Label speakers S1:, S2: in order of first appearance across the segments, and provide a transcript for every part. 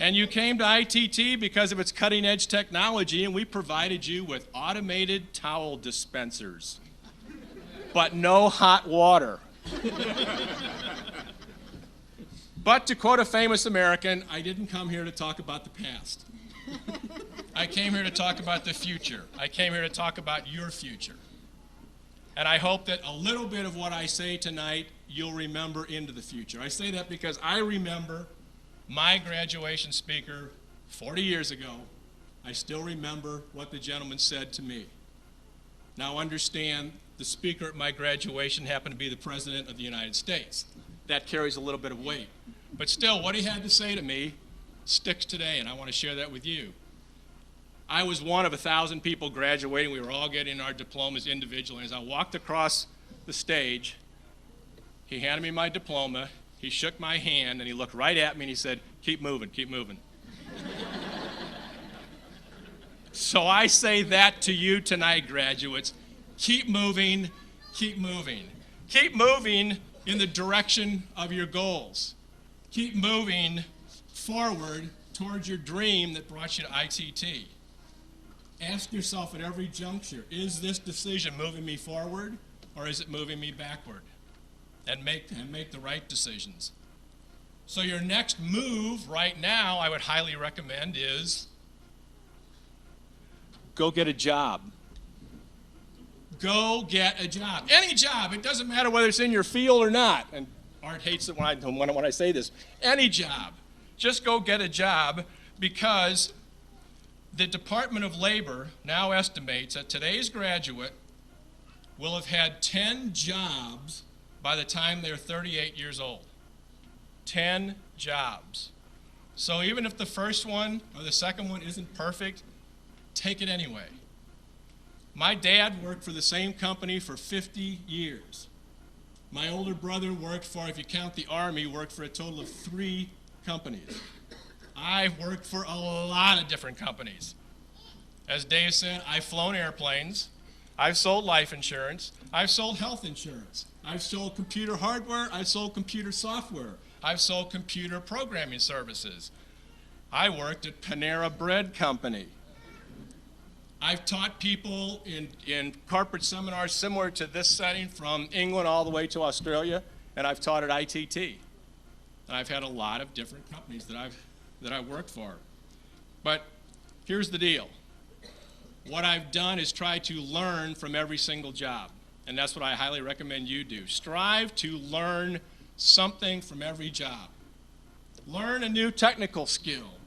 S1: And you came to ITT because of its cutting-edge technology, and we provided you with automated towel dispensers, but no hot water. But to quote a famous American, I didn't come here to talk about the past. I came here to talk about the future. I came here to talk about your future. And I hope that a little bit of what I say tonight you'll remember into the future. I say that because I remember my graduation speaker 40 years ago. I still remember what the gentleman said to me. Now understand, the speaker at my graduation happened to be the President of the United States. That carries a little bit of weight. But still, what he had to say to me sticks today, and I want to share that with you. I was one of 1,000 people graduating. We were all getting our diplomas individually. As I walked across the stage, he handed me my diploma, he shook my hand, and he looked right at me and he said, "Keep moving, keep moving." So I say that to you tonight, graduates. Keep moving, keep moving. Keep moving in the direction of your goals. Keep moving forward towards your dream that brought you to ITT. Ask yourself at every juncture, is this decision moving me forward or is it moving me backward? And make the right decisions. So your next move right now, I would highly recommend, is go get a job. Go get a job. Any job. It doesn't matter whether it's in your field or not. And Art hates it when I say this. Any job. Just go get a job, because the Department of Labor now estimates that today's graduate will have had 10 jobs by the time they're 38 years old. 10 jobs. So even if the first one or the second one isn't perfect, take it anyway. My dad worked for the same company for 50 years. My older brother worked for, if you count the Army, worked for a total of 3 companies. I've worked for a lot of different companies. As Dave said, I've flown airplanes, I've sold life insurance, I've sold health insurance, I've sold computer hardware, I've sold computer software, I've sold computer programming services. I worked at Panera Bread Company. I've taught people in corporate seminars similar to this setting from England all the way to Australia, and I've taught at ITT. And I've had a lot of different companies that I've worked for. But here's the deal. What I've done is try to learn from every single job, and that's what I highly recommend you do. Strive to learn something from every job. Learn a new technical skill.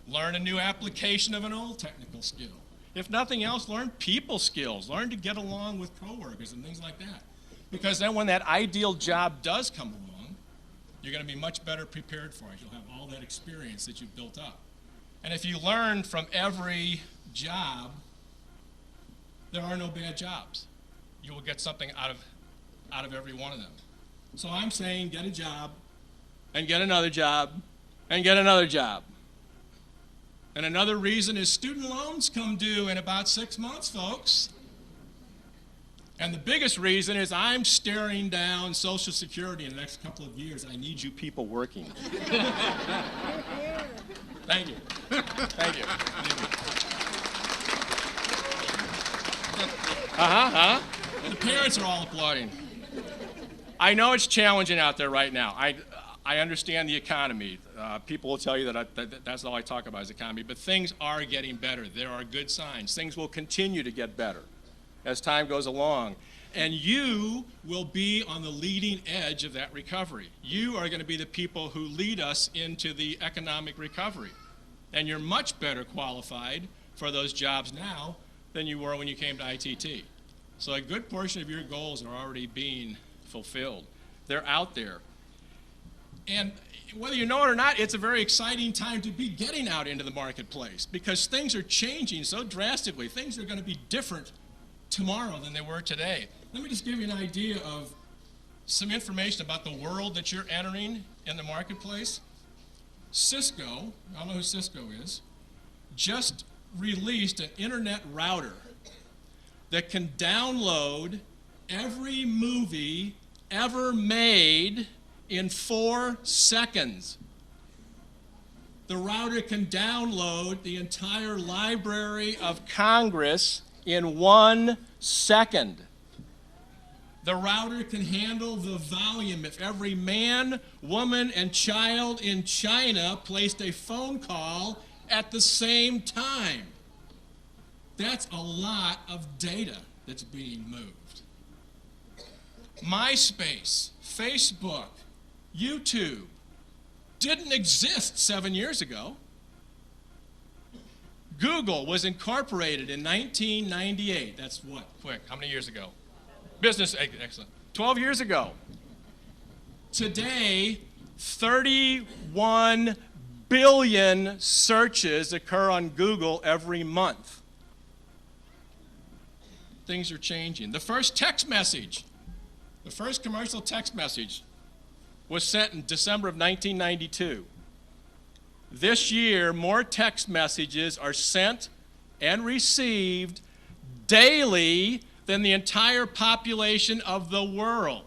S1: Learn a new application of an old technical skill. If nothing else, learn people skills. Learn to get along with coworkers and things like that. Because then when that ideal job does come along, you're going to be much better prepared for it. You'll have all that experience that you've built up. And if you learn from every job, there are no bad jobs. You will get something out of every one of them. So I'm saying get a job, and get another job, and get another job. And another reason is student loans come due in about 6 months, folks. And the biggest reason is I'm staring down Social Security in the next couple of years. I need you people working. Thank you. Thank you. And the parents are all applauding. I know it's challenging out there right now. I understand the economy. People will tell you that that's all I talk about is economy, but things are getting better. There are good signs. Things will continue to get better as time goes along. And you will be on the leading edge of that recovery. You are going to be the people who lead us into the economic recovery. And you're much better qualified for those jobs now than you were when you came to ITT. So a good portion of your goals are already being fulfilled. They're out there. And whether you know it or not, it's a very exciting time to be getting out into the marketplace, because things are changing so drastically. Things are going to be different tomorrow than they were today. Let me just give you an idea of some information about the world that you're entering in the marketplace. Cisco, I don't know who Cisco is, just released an internet router that can download every movie ever made in 4 seconds. The router can download the entire Library of Congress in 1 second. The router can handle the volume if every man, woman, and child in China placed a phone call at the same time. That's a lot of data that's being moved. MySpace, Facebook, YouTube didn't exist 7 years ago. Google was incorporated in 1998. That's what? Quick, how many years ago? Business, excellent. 12 years ago. Today, 31 billion searches occur on Google every month. Things are changing. The first text message, the first commercial text message was sent in December of 1992. This year, more text messages are sent and received daily than the entire population of the world.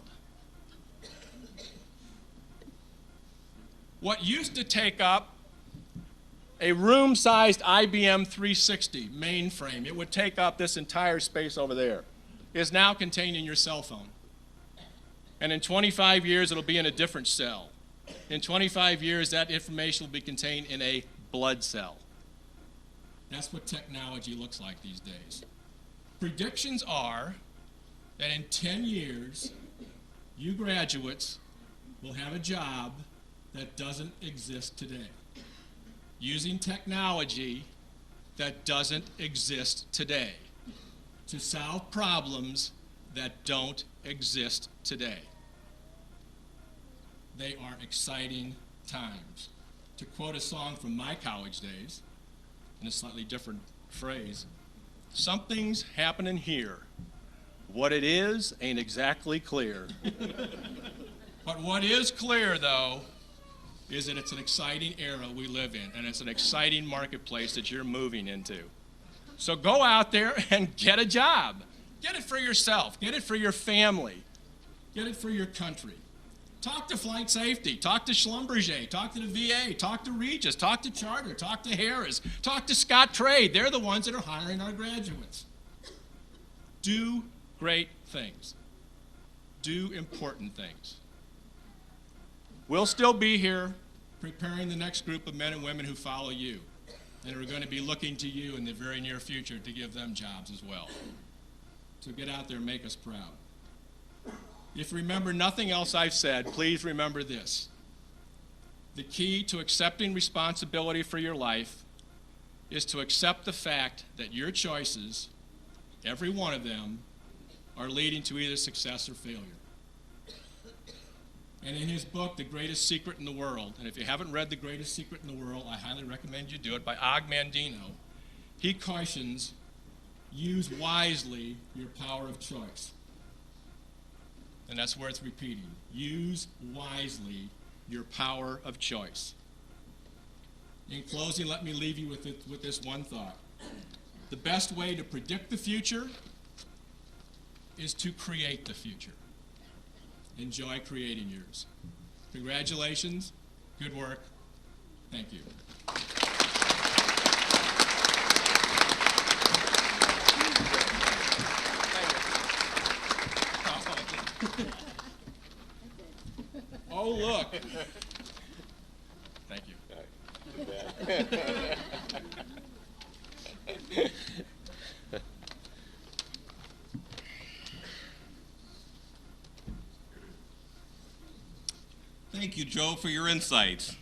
S1: What used to take up a room-sized IBM 360 mainframe, it would take up this entire space over there, is now contained in your cell phone. And in 25 years, it'll be in a different cell. In 25 years, that information will be contained in a blood cell. That's what technology looks like these days. Predictions are that in 10 years, you graduates will have a job that doesn't exist today, using technology that doesn't exist today to solve problems that don't exist today. They are exciting times. To quote a song from my college days, in a slightly different phrase, something's happening here. What it is ain't exactly clear. But what is clear, though, is that it's an exciting era we live in, and it's an exciting marketplace that you're moving into. So go out there and get a job. Get it for yourself. Get it for your family. Get it for your country. Talk to Flight Safety. Talk to Schlumberger. Talk to the VA. Talk to Regis. Talk to Charter. Talk to Harris. Talk to Scott Trade. They're the ones that are hiring our graduates. Do great things. Do important things. We'll still be here preparing the next group of men and women who follow you and are going to be looking to you in the very near future to give them jobs as well. So get out there and make us proud. If you remember nothing else I've said, please remember this. The key to accepting responsibility for your life is to accept the fact that your choices, every one of them, are leading to either success or failure. And in his book, The Greatest Secret in the World, and if you haven't read The Greatest Secret in the World, I highly recommend you do it, by Og Mandino, he cautions, use wisely your power of choice. And that's worth repeating. Use wisely your power of choice. In closing, let me leave you with this one thought. The best way to predict the future is to create the future. Enjoy creating yours. Congratulations. Good work. Thank you. Oh, look. Thank you.
S2: Thank you, Joe, for your insights.